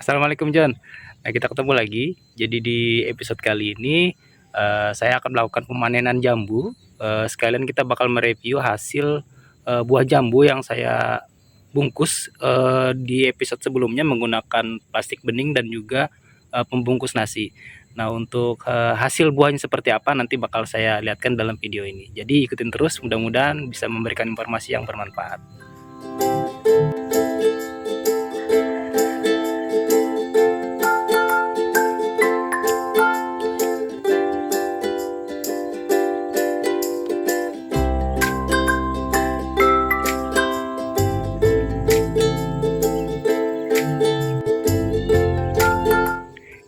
Assalamualaikum John. Nah, kita ketemu lagi. Jadi di episode kali ini saya akan melakukan pemanenan jambu. Sekalian kita bakal mereview hasil buah jambu yang saya bungkus di episode sebelumnya menggunakan plastik bening dan juga pembungkus nasi. Nah, untuk hasil buahnya seperti apa nanti bakal saya lihatkan dalam video ini. Jadi ikutin terus, mudah-mudahan bisa memberikan informasi yang bermanfaat.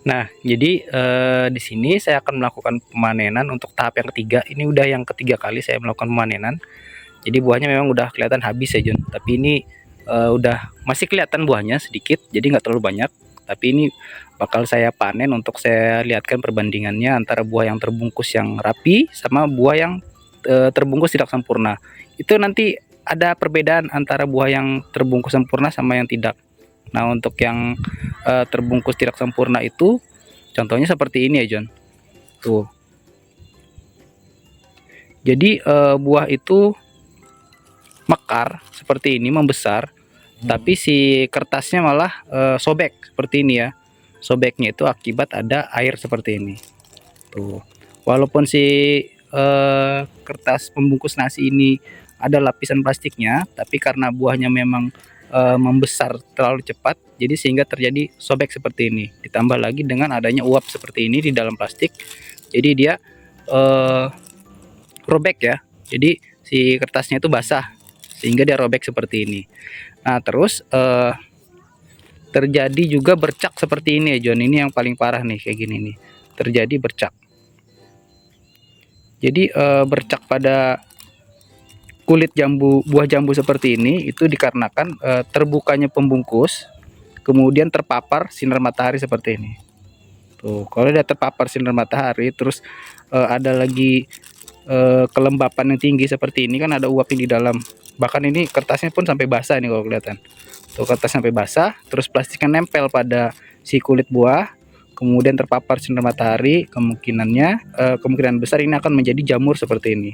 Nah, jadi di sini saya akan melakukan pemanenan untuk tahap yang ketiga. Ini udah yang ketiga kali saya melakukan pemanenan. Jadi buahnya memang udah kelihatan habis ya John. Tapi ini udah masih kelihatan buahnya sedikit, jadi nggak terlalu banyak. Tapi ini bakal saya panen untuk saya lihatkan perbandingannya antara buah yang terbungkus yang rapi sama buah yang terbungkus tidak sempurna. Itu nanti ada perbedaan antara buah yang terbungkus sempurna sama yang tidak. Nah, untuk yang terbungkus tidak sempurna itu contohnya seperti ini ya John. Tuh. Jadi buah itu mekar seperti ini, membesar, tapi si kertasnya malah sobek seperti ini ya. Sobeknya itu akibat ada air seperti ini. Tuh. Walaupun si kertas pembungkus nasi ini ada lapisan plastiknya, tapi karena buahnya memang membesar terlalu cepat, jadi sehingga terjadi sobek seperti ini. Ditambah lagi dengan adanya uap seperti ini di dalam plastik, jadi dia robek ya. Jadi si kertasnya itu basah sehingga dia robek seperti ini. Nah, terus terjadi juga bercak seperti ini ya John. Ini yang paling parah nih, kayak gini nih, terjadi bercak. Jadi bercak pada kulit jambu, buah jambu seperti ini itu dikarenakan terbukanya pembungkus, kemudian terpapar sinar matahari seperti ini. Tuh, kalau dia terpapar sinar matahari, terus ada lagi kelembapan yang tinggi seperti ini, kan ada uap di dalam. Bahkan ini kertasnya pun sampai basah nih kalau kelihatan. Tuh, kertas sampai basah, terus plastiknya nempel pada si kulit buah, kemudian terpapar sinar matahari, kemungkinan besar ini akan menjadi jamur seperti ini.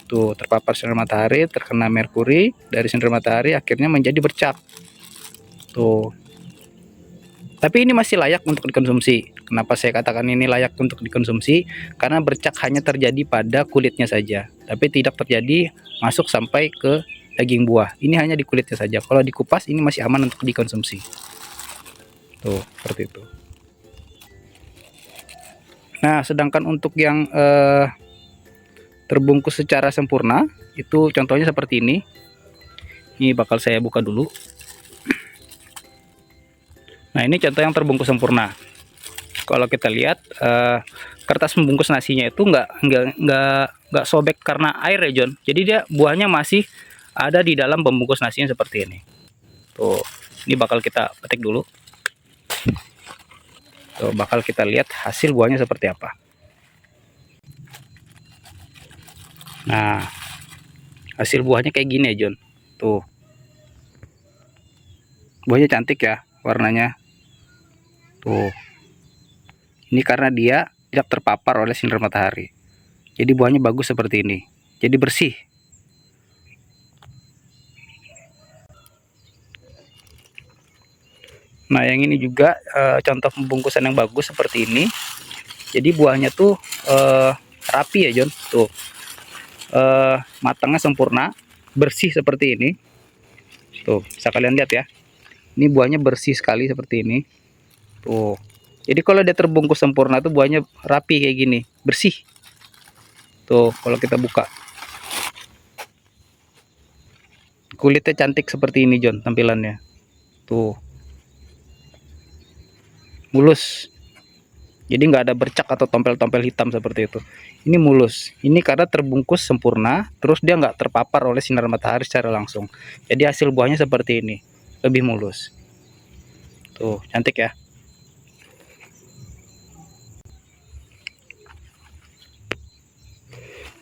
Tuh, terpapar sinar matahari, terkena merkuri dari sinar matahari, akhirnya menjadi bercak. Tuh. Tapi ini masih layak untuk dikonsumsi. Kenapa saya katakan ini layak untuk dikonsumsi? Karena bercak hanya terjadi pada kulitnya saja, tapi tidak terjadi masuk sampai ke daging buah. Ini hanya di kulitnya saja. Kalau dikupas ini masih aman untuk dikonsumsi. Tuh, seperti itu. Nah, sedangkan untuk yang terbungkus secara sempurna itu contohnya seperti ini. Ini bakal saya buka dulu. Nah, ini contoh yang terbungkus sempurna. Kalau kita lihat kertas membungkus nasinya itu nggak sobek karena air ya John. Jadi dia buahnya masih ada di dalam pembungkus nasinya seperti ini. Tuh, ini bakal kita petik dulu. Tuh, bakal kita lihat hasil buahnya seperti apa. Nah, hasil buahnya kayak gini ya John. Tuh, buahnya cantik ya warnanya. Tuh, ini karena dia tidak terpapar oleh sinar matahari, jadi buahnya bagus seperti ini, jadi bersih. Nah, yang ini juga contoh pembungkusan yang bagus seperti ini. Jadi buahnya tuh rapi ya John. Tuh, matangnya sempurna, bersih seperti ini. Tuh, bisa kalian lihat ya, ini buahnya bersih sekali seperti ini. Tuh, jadi kalau dia terbungkus sempurna tuh buahnya rapi kayak gini, bersih. Tuh, kalau kita buka, kulitnya cantik seperti ini John tampilannya. Tuh, mulus, jadi nggak ada bercak atau tompel-tompel hitam seperti itu. Ini mulus, ini karena terbungkus sempurna, terus dia nggak terpapar oleh sinar matahari secara langsung. Jadi hasil buahnya seperti ini. lebih mulus. Tuh, cantik ya.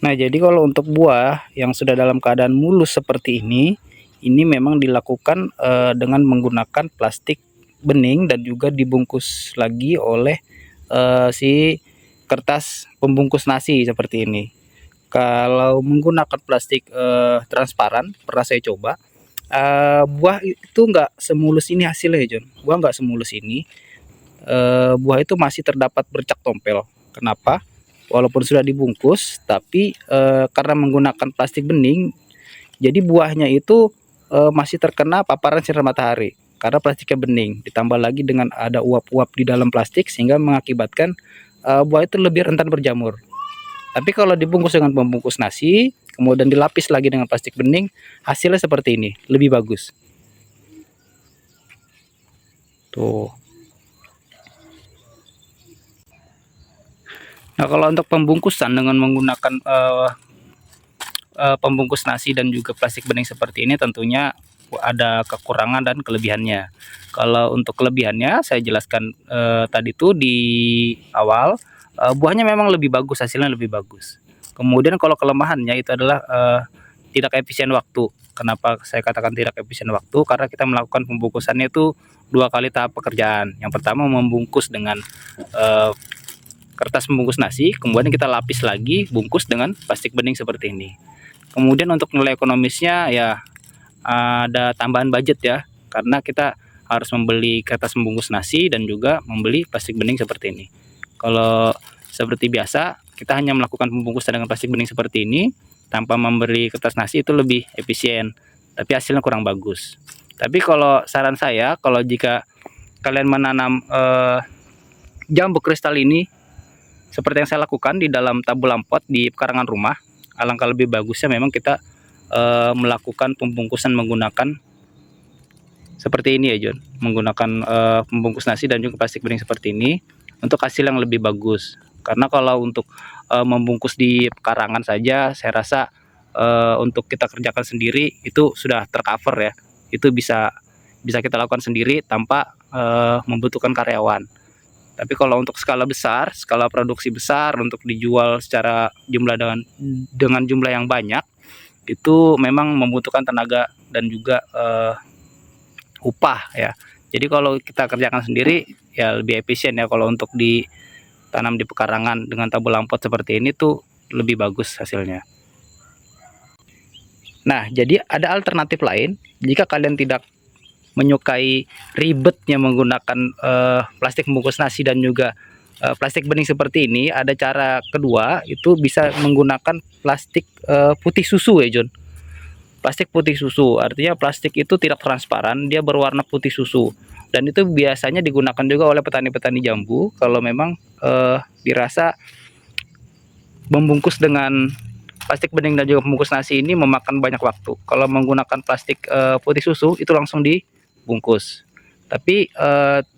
Nah, jadi kalau untuk buah yang sudah dalam keadaan mulus seperti ini memang dilakukan dengan menggunakan plastik bening dan juga dibungkus lagi oleh si kertas pembungkus nasi seperti ini. Kalau menggunakan plastik transparan, pernah saya coba, buah itu nggak semulus ini hasilnya, John. Buah nggak semulus ini. Buah itu masih terdapat bercak tompel. Kenapa? Walaupun sudah dibungkus, tapi karena menggunakan plastik bening, jadi buahnya itu masih terkena paparan sinar matahari. Karena plastiknya bening, ditambah lagi dengan ada uap-uap di dalam plastik sehingga mengakibatkan buah itu lebih rentan berjamur. Tapi kalau dibungkus dengan pembungkus nasi, kemudian dilapis lagi dengan plastik bening, hasilnya seperti ini, lebih bagus. Tuh. Nah, kalau untuk pembungkusan dengan menggunakan pembungkus nasi dan juga plastik bening seperti ini tentunya ada kekurangan dan kelebihannya. Kalau untuk kelebihannya saya jelaskan tadi tuh di awal, buahnya memang lebih bagus, hasilnya lebih bagus. Kemudian kalau kelemahannya itu adalah tidak efisien waktu. Kenapa saya katakan tidak efisien waktu? Karena kita melakukan pembungkusannya itu 2 kali tahap pekerjaan. Yang pertama membungkus dengan kertas membungkus nasi, kemudian kita lapis lagi bungkus dengan plastik bening seperti ini. Kemudian untuk nilai ekonomisnya ya ada tambahan budget ya, karena kita harus membeli kertas membungkus nasi dan juga membeli plastik bening seperti ini. Kalau seperti biasa kita hanya melakukan pembungkusan dengan plastik bening seperti ini tanpa memberi kertas nasi itu lebih efisien, tapi hasilnya kurang bagus. Tapi kalau saran saya, kalau jika kalian menanam jambu kristal ini seperti yang saya lakukan di dalam tabung pot di pekarangan rumah, alangkah lebih bagusnya memang kita melakukan pembungkusan menggunakan seperti ini ya John, menggunakan pembungkus nasi dan juga plastik bening seperti ini untuk hasil yang lebih bagus. Karena kalau untuk membungkus di pekarangan saja, saya rasa untuk kita kerjakan sendiri itu sudah tercover ya, itu bisa kita lakukan sendiri tanpa membutuhkan karyawan. Tapi kalau untuk skala besar, skala produksi besar untuk dijual secara jumlah dengan jumlah yang banyak, itu memang membutuhkan tenaga dan juga upah ya. Jadi kalau kita kerjakan sendiri ya lebih efisien ya, kalau untuk ditanam di pekarangan dengan tabung lampot seperti ini tuh lebih bagus hasilnya. Nah, jadi ada alternatif lain jika kalian tidak menyukai ribetnya menggunakan plastik bungkus nasi dan juga plastik bening seperti ini. Ada cara kedua, itu bisa menggunakan plastik putih susu ya John. Plastik putih susu artinya plastik itu tidak transparan, dia berwarna putih susu, dan itu biasanya digunakan juga oleh petani-petani jambu kalau memang dirasa membungkus dengan plastik bening dan juga pembungkus nasi ini memakan banyak waktu. Kalau menggunakan plastik putih susu itu langsung dibungkus. Tapi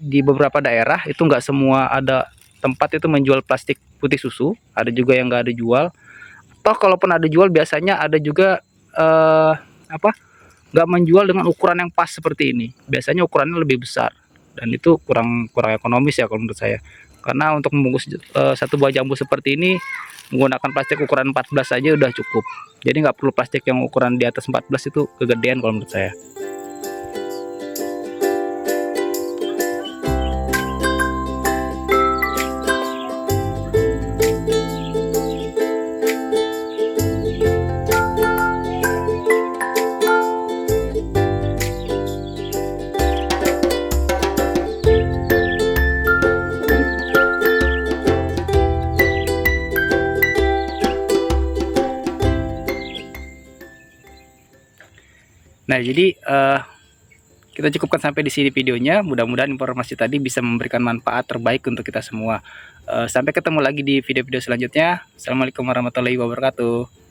di beberapa daerah itu nggak semua ada tempat itu menjual plastik putih susu, ada juga yang nggak ada jual. Toh kalaupun ada jual biasanya ada juga nggak menjual dengan ukuran yang pas seperti ini. Biasanya ukurannya lebih besar dan itu kurang ekonomis ya kalau menurut saya. Karena untuk membungkus satu buah jambu seperti ini menggunakan plastik ukuran 14 saja udah cukup. Jadi nggak perlu plastik yang ukuran di atas 14, itu kegedean kalau menurut saya. Nah, jadi kita cukupkan sampai di sini videonya. Mudah-mudahan informasi tadi bisa memberikan manfaat terbaik untuk kita semua. Sampai ketemu lagi di video-video selanjutnya. Assalamualaikum warahmatullahi wabarakatuh.